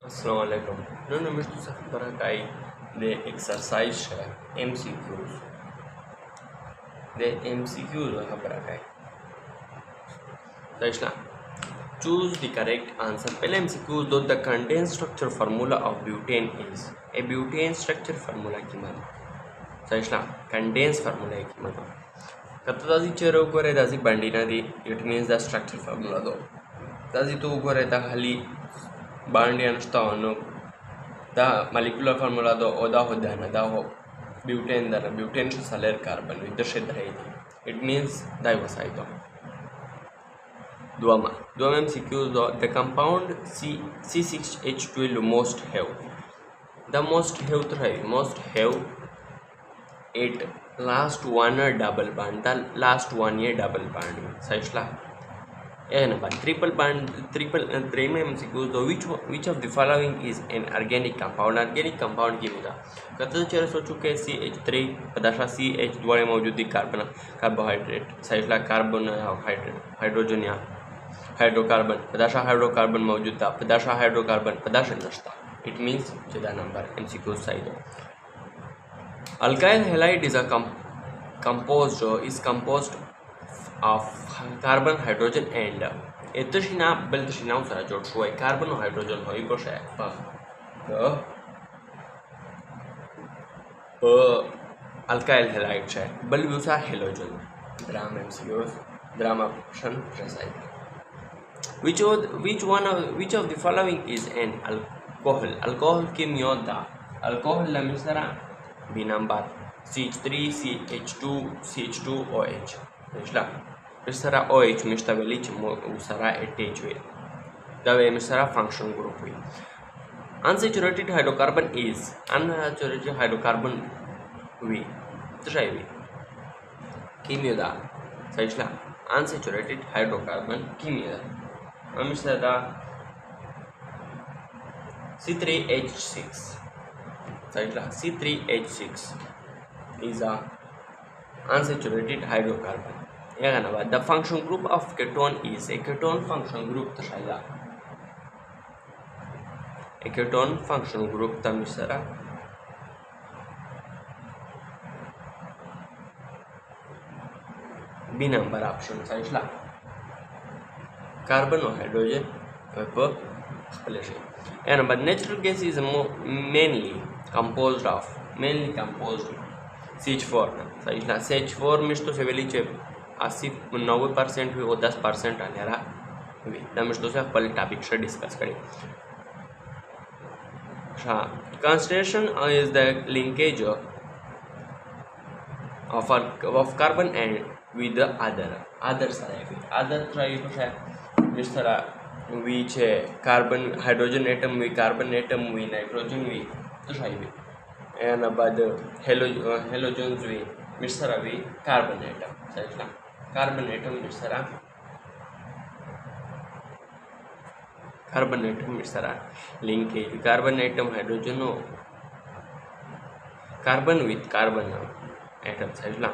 السلام عليكم. نحن مش خبرك de exercise MCQs de MCQs خبرك طيب choose the correct answer. पहले MCQs दो. The condensed structure formula of butane is a butane structure formula किमान सही condensed formula किमान कब तो दासी चेरो को रे दासी बंडी ना दी. It means the structure formula दो दासी तो को रे ता खाली बांडी अनुष्ठा होनो दा molecular formula दो ओदा हो जाना दा हो butane दर butane से सालेर कार्बन इधर से धरे थी. It means डाइवसाइड दो दुआमा MCQs दो. The compound C6H12 most have it last one double bond. The last one ये double bond में सही नंबर ट्रिपल MCQs दो. Which of the following is an organic compound? Organic compound की होगा कतने चेहरे सोचो के CH3 पदार्थ CH द्वारे मौजूद कार्बोहाइड्रेट सही कार्बन हाइड्रोजन या हाइड्रोकार्बन पदार्थ हाइड्रोकार्बन मौजूद था पदार्थ हाइड्रोकार्बन पदार्थ नष्टा. It means चौथा नंबर MCQs सही दो. Alkyl halide is composed of carbon, hydrogen and एतशिना बलतशिना उसारा जोड़ शुआ कार्बन और हाइड्रोजन हो इको शायद अल्काइल हैलाइड शायद बल भी उसारा हेलोजन ड्रामा MCQs ड्रामा ऑप्शन प्रेसाइड. Which of the following is an alcohol? Alcohol की मियोदा alcohol लमिसरा B number CH3 CH2 OH मिसरा OH मिस्तावेली उसरा ATH दवे मिसरा function group हुई. Unsaturated hydrocarbon is unsaturated hydrocarbon हुई तो शायद हुई कीमियोदा सही unsaturated hydrocarbon कीमियोदा Misra C3H6 C3H6 is a unsaturated hydrocarbon. The function group of ketone is a ketone function group. A ketone function group तमिसरा B number option सही carbon और hydrogen and but natural gas is mainly composed CH4 सही CH4 में तो सेवेली चे 80-90% हुई और 10% आनेरा हुई तमिश तो से पहले टॉपिक से डिस्कस करें. Concentration is the linkage of carbon and with the other try to say मिस्टरा which carbon hydrogen atom with carbon atom with nitrogen with तो शायद and बाद halogens with मिस्टरा with carbon atom सही carbon atom मिस्टरा carbon atom मिस्टरा linkage carbon atom hydrogen हो carbon with carbon atom सही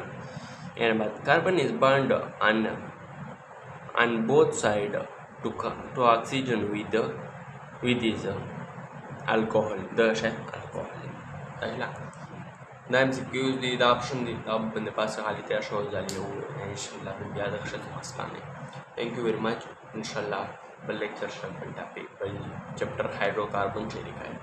and बाद carbon is burned on both sides to oxygen with this alcohol the alcohol सही the MCQs the option the अब बंदे पास खाली तेरा show जाली हो इंशाल्लाह फिर याद रखते हैं मस्ताने. Thank you very much. इंशाल्लाह बल लेक्चर शब्द टॉपिक बल चैप्टर हाइड्रोकार्बन से लिखा है.